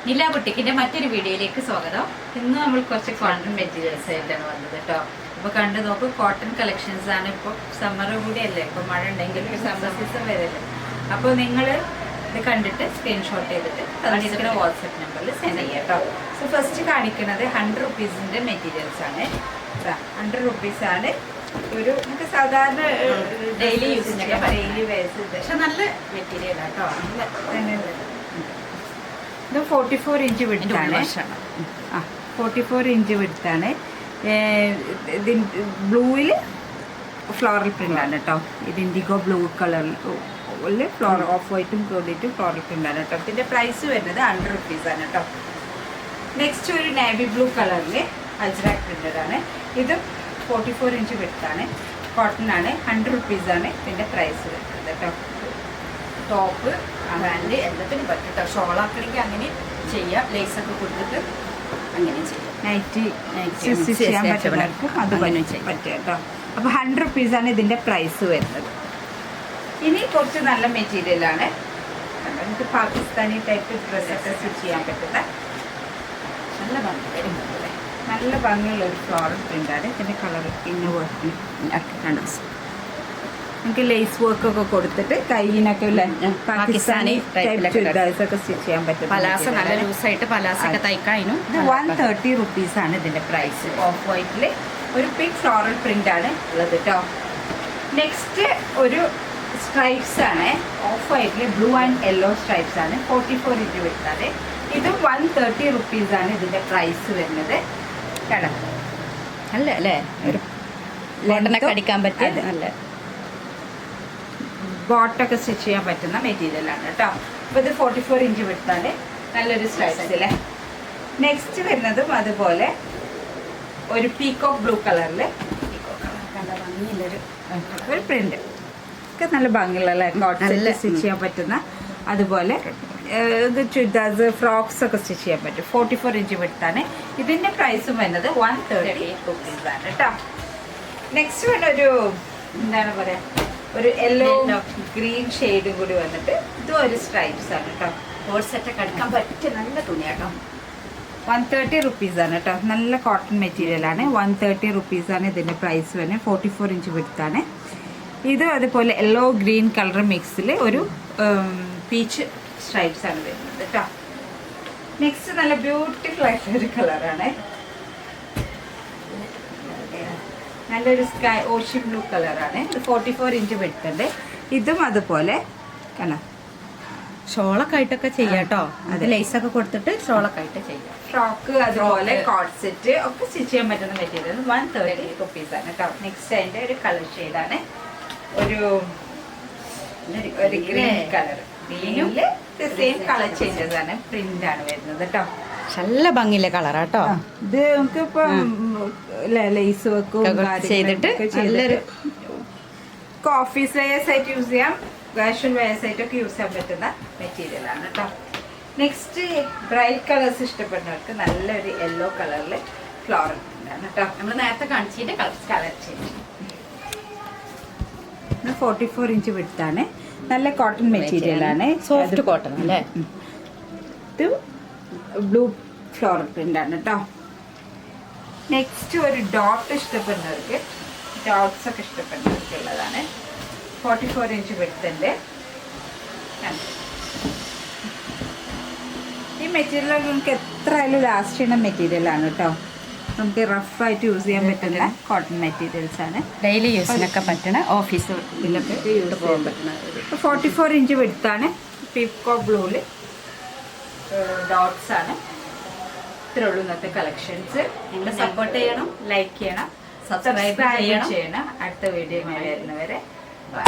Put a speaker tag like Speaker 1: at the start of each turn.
Speaker 1: നില ബുട്ടിക്കിന്റെ മറ്റൊരു വീഡിയോയിലേക്ക് സ്വാഗതം. ഇന്ന് നമ്മൾ കുറച്ച് കോട്ടൺ മെറ്റീരിയൽസ് ആയിട്ടാണ് വന്നത് കേട്ടോ. അപ്പോൾ കണ്ടു നോക്കൂ, കോട്ടൺ കളക്ഷൻസ് ആണ്. ഇപ്പോൾ സമ്മർ കൂടി അല്ലേ, ഇപ്പോൾ മഴ ഉണ്ടെങ്കിൽ ഒരു സമ്മർ സീസൺ വരല്ലേ. അപ്പോൾ നിങ്ങൾ ഇത് കണ്ടിട്ട് സ്ക്രീൻഷോട്ട് ചെയ്തിട്ട് തന്നിരിക്കുന്ന വാട്സപ്പ് നമ്പറിൽ സെൻഡ് ചെയ്യാം കേട്ടോ. സോ ഫസ്റ്റ് കാണിക്കുന്നത് 100 റുപ്പീസിൻ്റെ മെറ്റീരിയൽസ് ആണ്. 100 റുപ്പീസ് ആണ്. ഒരു നമുക്ക് സാധാരണ ഡെയിലി യൂസിനൊക്കെ ഡെയിലി വേഴ്സ്, പക്ഷെ നല്ല മെറ്റീരിയലാണ് കേട്ടോ. നല്ല ഇത് 44 ഇഞ്ച് വിടുത്താണ്. 44 ഇഞ്ച് വിടുത്താണ്. ബ്ലൂവിൽ ഫ്ലോറൽ പ്രിൻ്റാണ് കേട്ടോ. ഇത് ഇൻഡിഗോ ബ്ലൂ കളറിൽ ഫ്ലോർ ഓഫ് വൈറ്റും കൂടിയിട്ടും ഫ്ലോറൽ പ്രിൻ്റാണ് കേട്ടോ. ഇതിൻ്റെ പ്രൈസ് വരുന്നത് 100 റുപ്പീസാണ് കേട്ടോ. നെക്സ്റ്റ് ഒരു നേവി ബ്ലൂ കളറിൽ അജ്രാക്ക് പ്രിൻ്റഡാണ്. ഇത് 44 ഇഞ്ച് വിടുത്താണ്. കോട്ടൺ ആണ്. 100 റുപ്പീസാണ് ഇതിൻ്റെ പ്രൈസ് വരുന്നത് കേട്ടോ. ടോപ്പ് പാൻറ് എല്ലാത്തിനും പറ്റും കേട്ടോ. ഷോളാക്കണമെങ്കിൽ അങ്ങനെ ചെയ്യാം. ലേസൊക്കെ കൊടുത്തിട്ട് അങ്ങനെ ചെയ്യാം. നൈറ്റി ചെയ്യാൻ പറ്റുന്നവർക്കും അത് പറ്റും കേട്ടോ. അപ്പോൾ 100 റുപ്പീസാണ് ഇതിൻ്റെ പ്രൈസ് വരുന്നത്. ഇനി കുറച്ച് നല്ല മെറ്റീരിയലാണ്. നമുക്ക് പാകിസ്ഥാനി ടൈപ്പ് ഡ്രസ്സൊക്കെ സ്റ്റിച്ച് ചെയ്യാൻ പറ്റുന്ന നല്ല ഭംഗി, നല്ല ഭംഗിയുള്ള ഒരു ഫ്ലോറൽ പ്രിൻ്റാണ്. ഇതിൻ്റെ കളർ പിന്നെ വർക്ക് കണ്ടു. നമുക്ക് ലേസ് വർക്കൊക്കെ കൊടുത്തിട്ട് കയ്യിനൊക്കെ പാകിസ്ഥാനി ടൈപ്പ് ചുരിദാർസൊക്കെ സ്റ്റിച്ച് ചെയ്യാൻ പറ്റും. പലാസ നല്ല ലൂസായിട്ട് പലാസൊക്കെ തയ്ക്കാനും. ഇത് 130 റുപ്പീസാണ് ഇതിൻ്റെ പ്രൈസ്. ഓഫ് വൈറ്റിൽ ഒരു പിങ്ക് ഫ്ലോറൽ പ്രിൻ്റാണ് ഉള്ളത് കേട്ടോ. നെക്സ്റ്റ് ഒരു സ്ട്രൈപ്സ് ആണ്. ഓഫ് വൈറ്റിൽ ബ്ലൂ ആൻഡ് യെല്ലോ സ്ട്രൈപ്സ് ആണ്. 44 ഇഞ്ച് വിട്ടാൽ ഇതും 130 റുപ്പീസാണ് ഇതിൻ്റെ പ്രൈസ് വരുന്നത്. കേട്ടോ അല്ല അല്ലേ, ഒരു ലോണ്ടനൊക്കെ അടിക്കാൻ പറ്റിയ നല്ല ബോട്ടൊക്കെ സ്റ്റിച്ച് ചെയ്യാൻ പറ്റുന്ന മെറ്റീരിയലാണ് കേട്ടോ. അപ്പോൾ ഇത് 44 ഇഞ്ച് വിട്ടാൽ നല്ലൊരു സ്ട്രൈപ്സ് അല്ലേ. നെക്സ്റ്റ് വരുന്നതും അതുപോലെ ഒരു പീകോക്ക് ബ്ലൂ കളറിൽ നല്ല ഭംഗിയുള്ളൊരു ഒരു പ്രിന്റ് ഒക്കെ നല്ല ഭംഗിയുള്ള കോട്ടൺ സ്റ്റിച്ച് ചെയ്യാൻ പറ്റുന്ന, അതുപോലെ ചുരിദാർസ് ഫ്രോക്സ് ഒക്കെ സ്റ്റിച്ച് ചെയ്യാൻ പറ്റും. 44 ഇഞ്ച് വിട്ടാണ്. ഇതിൻ്റെ പ്രൈസും വരുന്നത് 130 റുപ്പീസാണ് കേട്ടോ. നെക്സ്റ്റ് വേണ്ട ഒരു എന്താണ് പറയുക, ഒരു യെല്ലോ ഗ്രീൻ ഷെയ്ഡും കൂടി വന്നിട്ട് ഇതും ഒരു സ്ട്രൈപ്സ് ആണ് കേട്ടോ. കോഡ് സെറ്റൊക്കെ എടുക്കാൻ പറ്റിയ നല്ല തുണിയാട്ടോ. 130 റുപ്പീസാണ് കേട്ടോ. നല്ല കോട്ടൺ മെറ്റീരിയലാണ്. 130 റുപ്പീസാണ് ഇതിൻ്റെ പ്രൈസ് വരുന്നത്. 44 ഇഞ്ച് വിടുത്താണ്. ഇതും അതുപോലെ യെല്ലോ ഗ്രീൻ കളർ മിക്സിൽ ഒരു പീച്ച് സ്ട്രൈപ്സ് ആണ് വരുന്നത് കേട്ടോ. നെക്സ്റ്റ് നല്ല ബ്യൂട്ടിഫുൾ ആയിട്ടുള്ളൊരു കളറാണ്. നല്ലൊരു സ്കൈ ഓഷ്യൻ ബ്ലൂ കളറാണ്. ഇത് 44 ഇഞ്ച് വിടുത്തുണ്ട്. ഇതും അതുപോലെ കാണാം. ഷോളൊക്കെ ആയിട്ടൊക്കെ ചെയ്യാം കേട്ടോ. അത് ലേസൊക്കെ കൊടുത്തിട്ട് ഷോളൊക്കെ ആയിട്ട് ചെയ്യാം. ഫ്രോക്ക് അതുപോലെ കോട്ട് സെറ്റ് ഒക്കെ സ്റ്റിച്ച് ചെയ്യാൻ പറ്റുന്ന മെറ്റീരിയൽ 130 റുപ്പീസാണ് കേട്ടോ. നെക്സ്റ്റ് അതിൻ്റെ ഒരു കളർ ഷെയ്ഡാണ്. ഒരു ഗ്രീൻ കളർ. ഗ്രീനിൽ സെയിം കളർ ചേഞ്ചസ് ആണ്. പ്രിന്റ് ആണ് വരുന്നത് കേട്ടോ. നല്ല ഭംഗിയുള്ള കളറാട്ടോ. ഇത് നമുക്ക് ഇപ്പം ലേസ് വെക്കും ചെയ്തിട്ട് നല്ലൊരു ഓഫീസ് വെയേഴ്സ് ആയിട്ട് യൂസ് ചെയ്യാം, കാഷ്വൽ വെയേഴ്സ് ആയിട്ടൊക്കെ യൂസ് ചെയ്യാൻ പറ്റുന്ന മെറ്റീരിയലാണ് കേട്ടോ. നെക്സ്റ്റ് ബ്രൈറ്റ് കളേഴ്സ് ഇഷ്ടപ്പെടുന്നവർക്ക് നല്ലൊരു യെല്ലോ കളറിൽ ഫ്ലോറൽ ആണ് കേട്ടോ. നമ്മൾ നേരത്തെ കാണിച്ചിട്ട് കളർ ചേഞ്ച്. 44 ഇഞ്ച് വിടുത്താണ്. നല്ല കോട്ടൺ മെറ്റീരിയലാണ്. സോഫ്റ്റ് കോട്ടൺ അല്ലേ. ഇത് ബ്ലൂ ഫ്ലോറൽ പ്രിൻ്റാണ് കേട്ടോ. നെക്സ്റ്റ് ഒരു ഡോട്ട് ഇഷ്ടപ്പെടുന്നവർക്ക്, ഡോട്ട്സ് ഒക്കെ ഇഷ്ടപ്പെടുന്നവർക്കുള്ളതാണ്. 44 ഇഞ്ച് വിടുത്തുണ്ട്. ഈ മെറ്റീരിയൽ നമുക്ക് എത്ര ആയാലും ലാസ്റ്റ് ചെയ്യുന്ന മെറ്റീരിയലാണ് കേട്ടോ. നമുക്ക് റഫായിട്ട് യൂസ് ചെയ്യാൻ പറ്റുന്ന കോട്ടൺ മെറ്റീരിയൽസ് ആണ്. ഡെയിലി യൂസിനൊക്കെ പറ്റണ ഓഫീസ് ഇതിലൊക്കെ യൂസ് ചെയ്യാൻ പറ്റുന്ന. 44 ഇഞ്ച് വിടുത്താണ്. പീകോ ബ്ലൂവിൽ ഡോട്ട്സ് ആണ്. ഇത്രേ ഉള്ളൂ ഇന്നത്തെ കളക്ഷൻസ്. നിങ്ങൾ സപ്പോർട്ട് ചെയ്യണം, ലൈക്ക് ചെയ്യണം, സബ്സ്ക്രൈബ് ചെയ്യണം. അടുത്ത വീഡിയോ വരുന്നവരെ ബൈ.